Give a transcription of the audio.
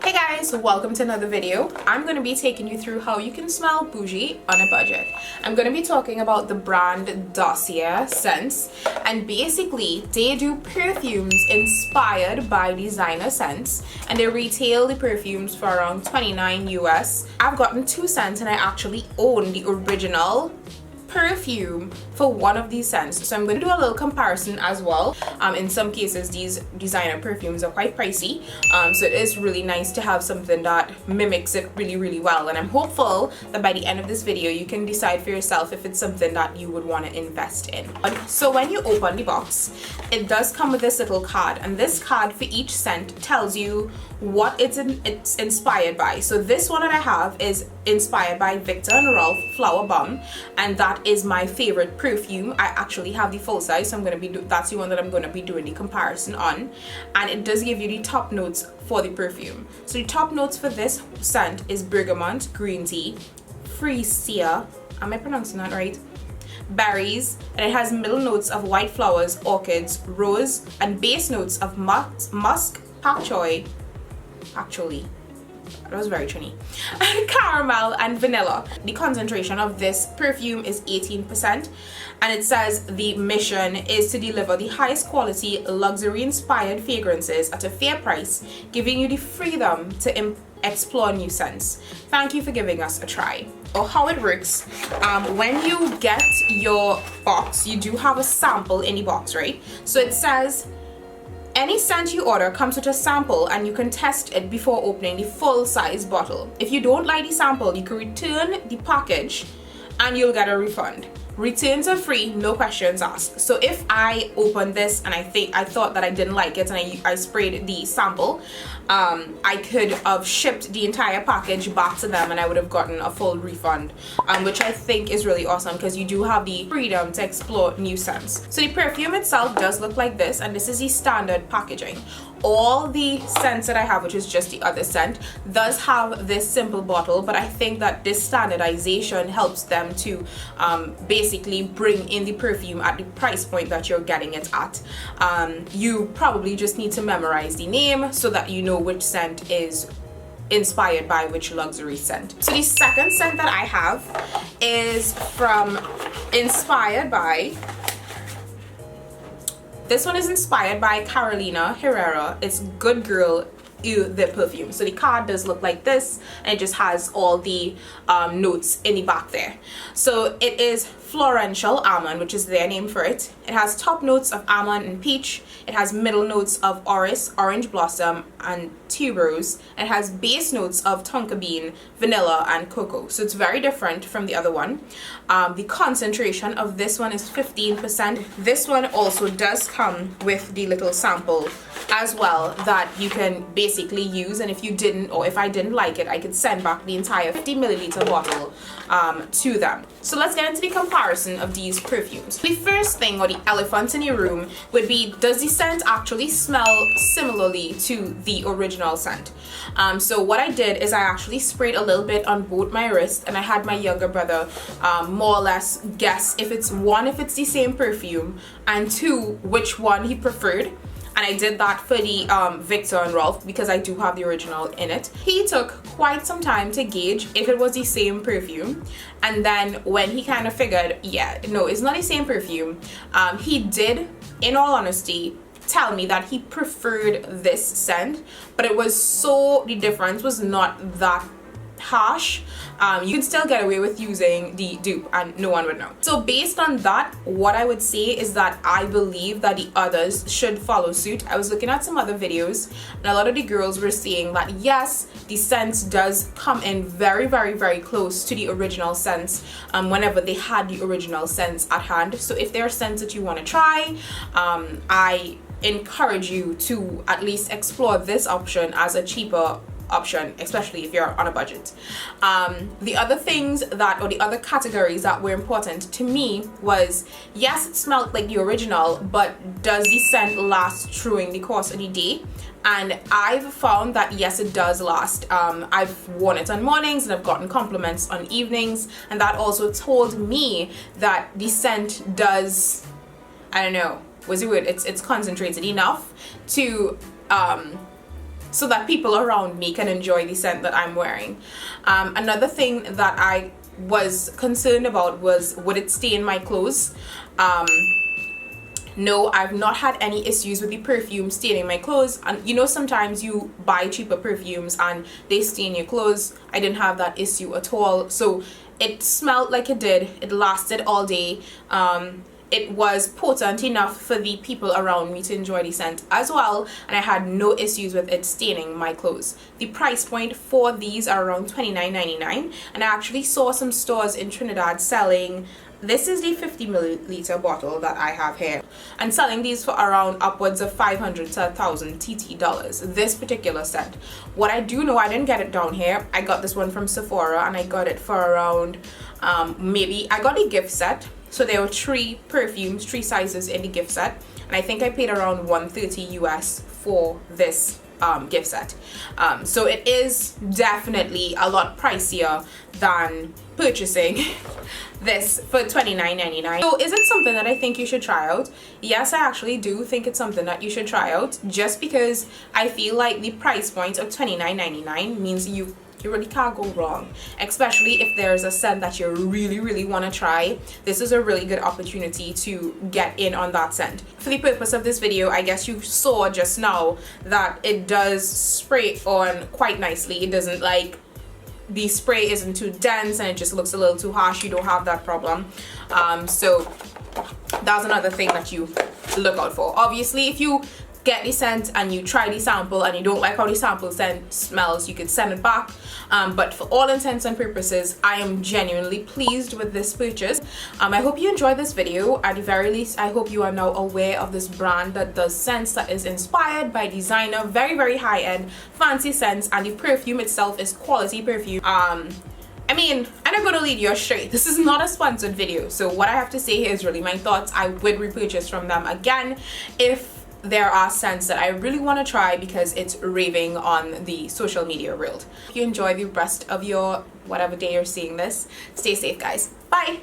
Hey guys, welcome to another video. I'm going to be taking you through how you can smell bougie on a budget. I'm going to be talking about the brand Dossier Scents, and basically they do perfumes inspired by designer scents, and they retail the perfumes for around $29 US. I've gotten 2 scents and I actually own the original perfume for one of these scents, so I'm going to do a little comparison as well. In some cases these designer perfumes are quite pricey, so it is really nice to have something that mimics it really well, and I'm hopeful that by the end of this video you can decide for yourself if it's something that you would want to invest in. So when you open the box, it does come with this little card, and this card for each scent tells you what it's inspired by. So this one that I have is inspired by Viktor and Rolf Flower Bomb, and that is my favorite perfume. I actually have the full size, so I'm going to be that's the one that I'm going to be doing the comparison on, and it does give you the top notes for the perfume. So the top notes for this scent is bergamot, green tea, freesia, am I pronouncing that right? Berries, and it has middle notes of white flowers, orchids, rose, and base notes of musk, pak choi, actually that was very trini, caramel and vanilla. The concentration of this perfume is 18%, and it says the mission is to deliver the highest quality luxury inspired fragrances at a fair price, giving you the freedom to explore new scents. Thank you for giving us a try. Or how it works, when you get your box, you do have a sample in the box, right? So it says any scent you order comes with a sample, and you can test it before opening the full size bottle. If you don't like the sample, you can return the package and you'll get a refund. Returns are free, no questions asked. So if I opened this and I thought that I didn't like it and I sprayed the sample, I could have shipped the entire package back to them and I would have gotten a full refund, which I think is really awesome because you do have the freedom to explore new scents. So the perfume itself does look like this, and this is the standard packaging. All the scents that I have, which is just the other scent, does have this simple bottle, but I think that this standardization helps them to basically bring in the perfume at the price point that you're getting it at. You probably just need to memorize the name so that you know which scent is inspired by which luxury scent. So the second scent that I have is inspired by, this one is inspired by Carolina Herrera. It's Good Girl the perfume. So the card does look like this, and it just has all the notes in the back there. So it is Florential Almond, which is their name for it. It has top notes of almond and peach. It has middle notes of orris, orange blossom, and tuberose. And it has base notes of tonka bean, vanilla, and cocoa. So it's very different from the other one. The concentration of this one is 15%. This one also does come with the little sample as well that you can basically use, and if you didn't, or if I didn't like it, I could send back the entire 50 milliliter bottle to them. So let's get into the comparison of these perfumes. The first thing, or the elephant in the room, would be, does the scent actually smell similarly to the original scent? So what I did is I actually sprayed a little bit on both my wrists, and I had my younger brother more or less guess if it's the same perfume, and 2, which one he preferred. And I did that for the Viktor and Rolf because I do have the original in it. He took quite some time to gauge if it was the same perfume, and then when he kind of figured, yeah, no, it's not the same perfume, he did, in all honesty, tell me that he preferred this scent, but the difference was not that harsh. You can still get away with using the dupe and no one would know. So based on that, what I would say is that I believe that the others should follow suit. I was looking at some other videos, and a lot of the girls were saying that yes, the scent does come in very close to the original scents whenever they had the original scents at hand. So if there are scents that you want to try, I encourage you to at least explore this option as a cheaper option, especially if you're on a budget. The other things that, or the other categories that were important to me was, yes, it smelled like the original, but does the scent last during the course of the day? And I've found that yes, it does last. I've worn it on mornings and I've gotten compliments on evenings, and that also told me that the scent does, I don't know, what's the word, it's concentrated enough to so that people around me can enjoy the scent that I'm wearing. Another thing that I was concerned about was, would it stain my clothes? No, I've not had any issues with the perfume staining my clothes. And you know, sometimes you buy cheaper perfumes and they stain your clothes. I didn't have that issue at all. So it smelled like it did. It lasted all day. It was potent enough for the people around me to enjoy the scent as well, and I had no issues with it staining my clothes. The price point for these are around $29.99, and I actually saw some stores in Trinidad selling, this is the 50 milliliter bottle that I have here, and selling these for around upwards of 500 to 1,000 TT dollars, this particular scent. What I do know, I didn't get it down here. I got this one from Sephora, and I got it for around, maybe, I got a gift set. So there were 3 perfumes, 3 sizes in the gift set, and I think I paid around $130 US for this gift set. So it is definitely a lot pricier than purchasing this for $29.99. So is it something that I think you should try out? Yes, I actually do think it's something that you should try out, just because I feel like the price point of $29.99 means you really can't go wrong, especially if there's a scent that you really want to try. This is a really good opportunity to get in on that scent. For the purpose of this video, I guess you saw just now that it does spray on quite nicely. It doesn't, like, the spray isn't too dense and it just looks a little too harsh. You don't have that problem. So that's another thing that you look out for. Obviously, if you get the scent and you try the sample and you don't like how the sample scent smells, you could send it back. But for all intents and purposes, I am genuinely pleased with this purchase. I hope you enjoyed this video. At the very least, I hope you are now aware of this brand that does scents that is inspired by designer, very high-end, fancy scents, and the perfume itself is quality perfume. I mean, I'm not gonna lead you astray. This is not a sponsored video, so what I have to say here is really my thoughts. I would repurchase from them again if there are scents that I really want to try because it's raving on the social media world. If you enjoy the rest of your whatever day you're seeing this, stay safe, guys. Bye.